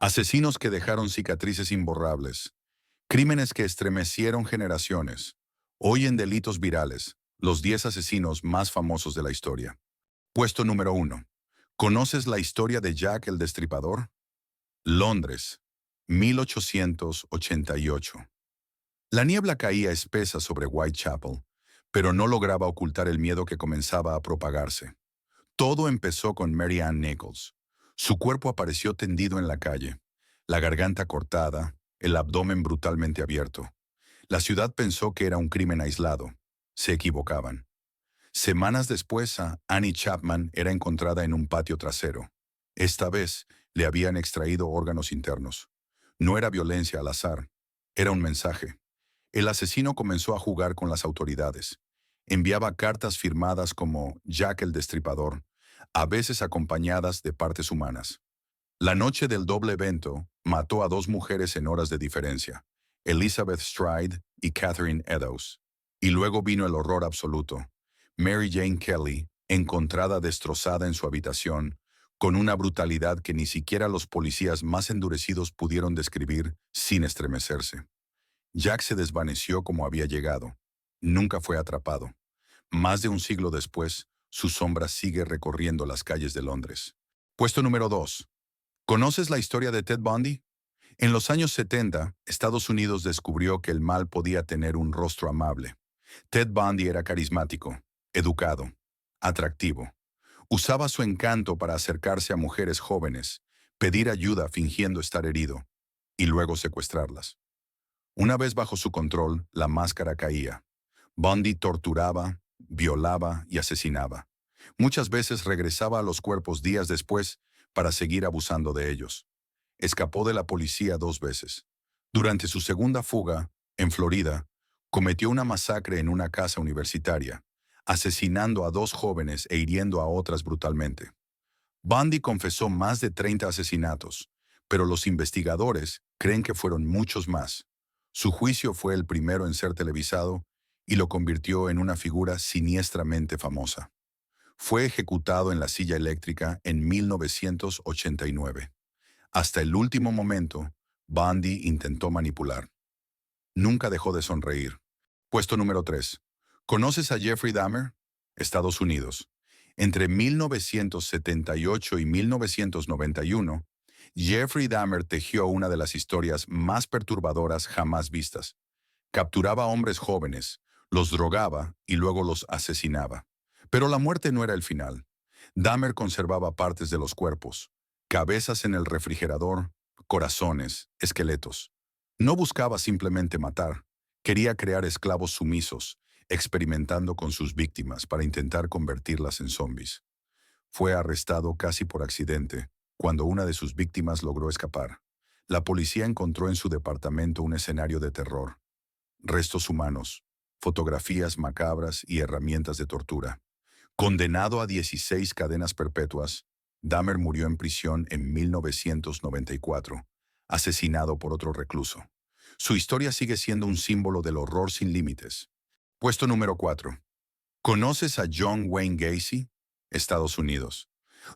Asesinos que dejaron cicatrices imborrables. Crímenes que estremecieron generaciones. Hoy en Delitos Virales, los 10 asesinos más famosos de la historia. Puesto número 1. ¿Conoces la historia de Jack el Destripador? Londres, 1888. La niebla caía espesa sobre Whitechapel, pero no lograba ocultar el miedo que comenzaba a propagarse. Todo empezó con Mary Ann Nichols. Su cuerpo apareció tendido en la calle, la garganta cortada, el abdomen brutalmente abierto. La ciudad pensó que era un crimen aislado. Se equivocaban. Semanas después, Annie Chapman era encontrada en un patio trasero. Esta vez le habían extraído órganos internos. No era violencia al azar, era un mensaje. El asesino comenzó a jugar con las autoridades. Enviaba cartas firmadas como Jack el Destripador, a veces acompañadas de partes humanas. La noche del doble evento, mató a dos mujeres en horas de diferencia, Elizabeth Stride y Catherine Eddowes. Y luego vino el horror absoluto. Mary Jane Kelly, encontrada destrozada en su habitación, con una brutalidad que ni siquiera los policías más endurecidos pudieron describir sin estremecerse. Jack se desvaneció como había llegado. Nunca fue atrapado. Más de un siglo después, su sombra sigue recorriendo las calles de Londres. Puesto número 2. ¿Conoces la historia de Ted Bundy? En los años 70, Estados Unidos descubrió que el mal podía tener un rostro amable. Ted Bundy era carismático, educado, atractivo. Usaba su encanto para acercarse a mujeres jóvenes, pedir ayuda fingiendo estar herido, y luego secuestrarlas. Una vez bajo su control, la máscara caía. Bundy torturaba, violaba y asesinaba. Muchas veces regresaba a los cuerpos días después para seguir abusando de ellos. Escapó de la policía 2 veces. Durante su segunda fuga, en Florida, cometió una masacre en una casa universitaria, asesinando a 2 jóvenes e hiriendo a otras brutalmente. Bundy confesó más de 30 asesinatos, pero los investigadores creen que fueron muchos más. Su juicio fue el primero en ser televisado y lo convirtió en una figura siniestramente famosa. Fue ejecutado en la silla eléctrica en 1989. Hasta el último momento, Bundy intentó manipular. Nunca dejó de sonreír. Puesto número 3. ¿Conoces a Jeffrey Dahmer? Estados Unidos. Entre 1978 y 1991, Jeffrey Dahmer tejió una de las historias más perturbadoras jamás vistas. Capturaba a hombres jóvenes, los drogaba y luego los asesinaba. Pero la muerte no era el final. Dahmer conservaba partes de los cuerpos, cabezas en el refrigerador, corazones, esqueletos. No buscaba simplemente matar, quería crear esclavos sumisos, experimentando con sus víctimas para intentar convertirlas en zombies. Fue arrestado casi por accidente, cuando una de sus víctimas logró escapar. La policía encontró en su departamento un escenario de terror. Restos humanos, fotografías macabras y herramientas de tortura. Condenado a 16 cadenas perpetuas, Dahmer murió en prisión en 1994, asesinado por otro recluso. Su historia sigue siendo un símbolo del horror sin límites. Puesto número 4. ¿Conoces a John Wayne Gacy? Estados Unidos.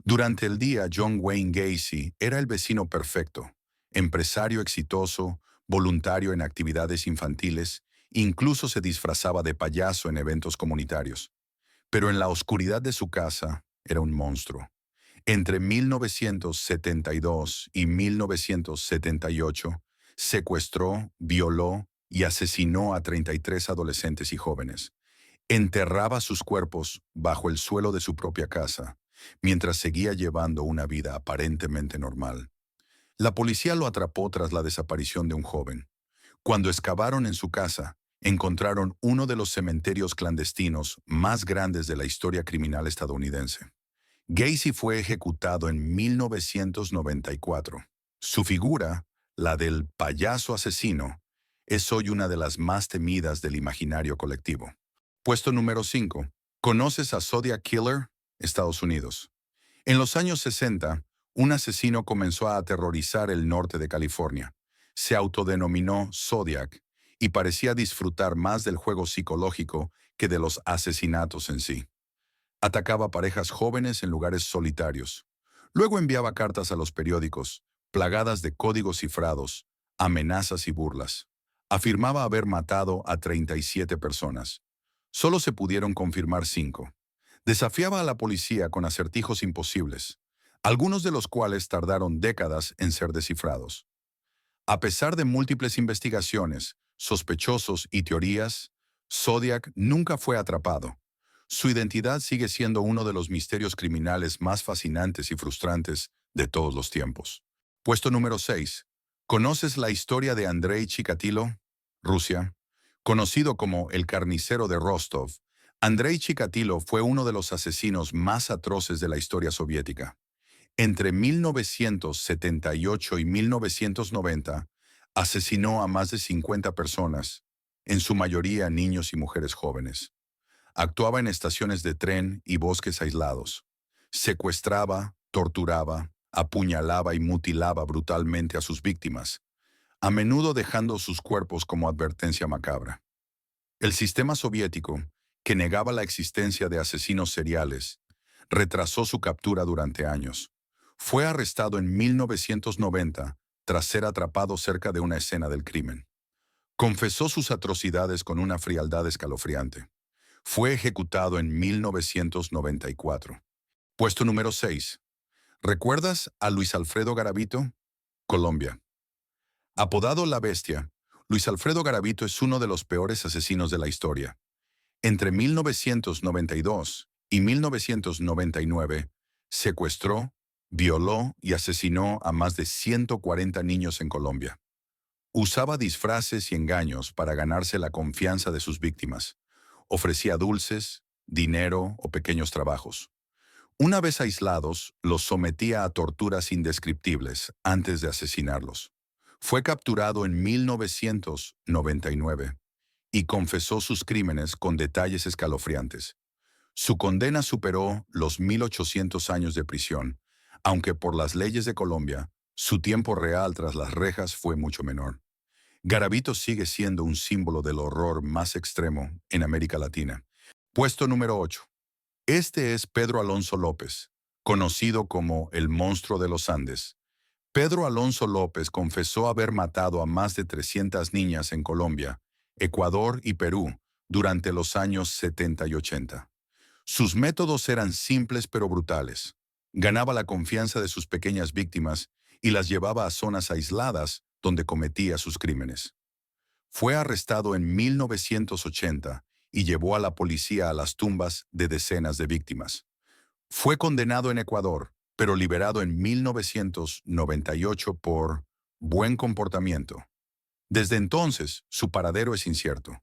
Durante el día, John Wayne Gacy era el vecino perfecto, empresario exitoso, voluntario en actividades infantiles, incluso se disfrazaba de payaso en eventos comunitarios. Pero en la oscuridad de su casa era un monstruo. Entre 1972 y 1978, secuestró, violó y asesinó a 33 adolescentes y jóvenes. Enterraba sus cuerpos bajo el suelo de su propia casa, mientras seguía llevando una vida aparentemente normal. La policía lo atrapó tras la desaparición de un joven. Cuando excavaron en su casa, encontraron uno de los cementerios clandestinos más grandes de la historia criminal estadounidense. Gacy fue ejecutado en 1994. Su figura, la del payaso asesino, es hoy una de las más temidas del imaginario colectivo. Puesto número 5. ¿Conoces a Zodiac Killer? Estados Unidos. En los años 60, un asesino comenzó a aterrorizar el norte de California. Se autodenominó Zodiac y parecía disfrutar más del juego psicológico que de los asesinatos en sí. Atacaba parejas jóvenes en lugares solitarios. Luego enviaba cartas a los periódicos, plagadas de códigos cifrados, amenazas y burlas. Afirmaba haber matado a 37 personas. Solo se pudieron confirmar 5. Desafiaba a la policía con acertijos imposibles, algunos de los cuales tardaron décadas en ser descifrados. A pesar de múltiples investigaciones, sospechosos y teorías, Zodiac nunca fue atrapado. Su identidad sigue siendo uno de los misterios criminales más fascinantes y frustrantes de todos los tiempos. Puesto número 6. ¿Conoces la historia de Andrei Chikatilo? Rusia. Conocido como el carnicero de Rostov, Andrei Chikatilo fue uno de los asesinos más atroces de la historia soviética. Entre 1978 y 1990, asesinó a más de 50 personas, en su mayoría niños y mujeres jóvenes. Actuaba en estaciones de tren y bosques aislados. Secuestraba, torturaba, apuñalaba y mutilaba brutalmente a sus víctimas, a menudo dejando sus cuerpos como advertencia macabra. El sistema soviético, que negaba la existencia de asesinos seriales, retrasó su captura durante años. Fue arrestado en 1990 tras ser atrapado cerca de una escena del crimen. Confesó sus atrocidades con una frialdad escalofriante. Fue ejecutado en 1994. Puesto número 6. ¿Recuerdas a Luis Alfredo Garavito? Colombia. Apodado La Bestia, Luis Alfredo Garavito es uno de los peores asesinos de la historia. Entre 1992 y 1999, secuestró, violó y asesinó a más de 140 niños en Colombia. Usaba disfraces y engaños para ganarse la confianza de sus víctimas. Ofrecía dulces, dinero o pequeños trabajos. Una vez aislados, los sometía a torturas indescriptibles antes de asesinarlos. Fue capturado en 1999 y confesó sus crímenes con detalles escalofriantes. Su condena superó los 1.800 años de prisión, aunque por las leyes de Colombia, su tiempo real tras las rejas fue mucho menor. Garavito sigue siendo un símbolo del horror más extremo en América Latina. Puesto número 8. Este es Pedro Alonso López, conocido como el monstruo de los Andes. Pedro Alonso López confesó haber matado a más de 300 niñas en Colombia, Ecuador y Perú durante los años 70 y 80. Sus métodos eran simples pero brutales. Ganaba la confianza de sus pequeñas víctimas y las llevaba a zonas aisladas donde cometía sus crímenes. Fue arrestado en 1980 y llevó a la policía a las tumbas de decenas de víctimas. Fue condenado en Ecuador, pero liberado en 1998 por buen comportamiento. Desde entonces, su paradero es incierto.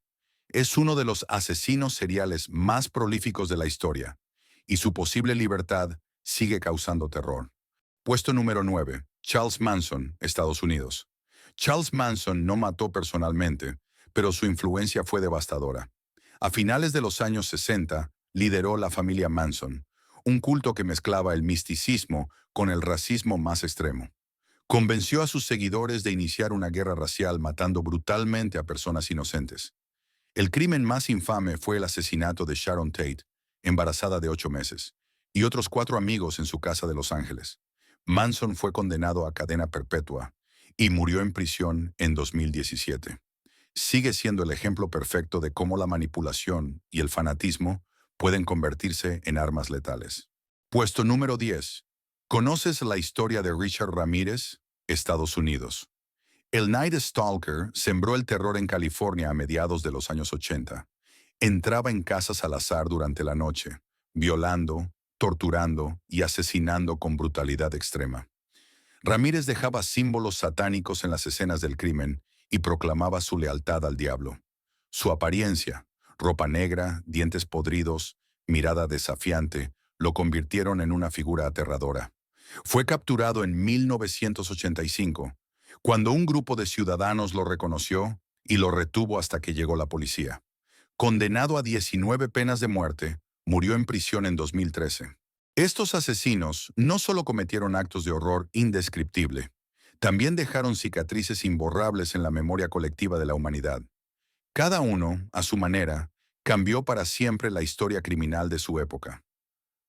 Es uno de los asesinos seriales más prolíficos de la historia, y su posible libertad sigue causando terror. Puesto número 9. Charles Manson, Estados Unidos. Charles Manson no mató personalmente, pero su influencia fue devastadora. A finales de los años 60, lideró la familia Manson, un culto que mezclaba el misticismo con el racismo más extremo. Convenció a sus seguidores de iniciar una guerra racial matando brutalmente a personas inocentes. El crimen más infame fue el asesinato de Sharon Tate, embarazada de 8 meses, y otros 4 amigos en su casa de Los Ángeles. Manson fue condenado a cadena perpetua y murió en prisión en 2017. Sigue siendo el ejemplo perfecto de cómo la manipulación y el fanatismo pueden convertirse en armas letales. Puesto número 10. ¿Conoces la historia de Richard Ramírez, Estados Unidos? El Night Stalker sembró el terror en California a mediados de los años 80. Entraba en casas al azar durante la noche, violando, torturando y asesinando con brutalidad extrema. Ramírez dejaba símbolos satánicos en las escenas del crimen y proclamaba su lealtad al diablo. Su apariencia, ropa negra, dientes podridos, mirada desafiante, lo convirtieron en una figura aterradora. Fue capturado en 1985, cuando un grupo de ciudadanos lo reconoció y lo retuvo hasta que llegó la policía. Condenado a 19 penas de muerte, murió en prisión en 2013. Estos asesinos no solo cometieron actos de horror indescriptible, también dejaron cicatrices imborrables en la memoria colectiva de la humanidad. Cada uno, a su manera, cambió para siempre la historia criminal de su época.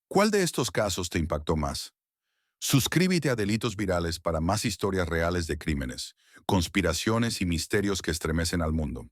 ¿Cuál de estos casos te impactó más? Suscríbete a Delitos Virales para más historias reales de crímenes, conspiraciones y misterios que estremecen al mundo.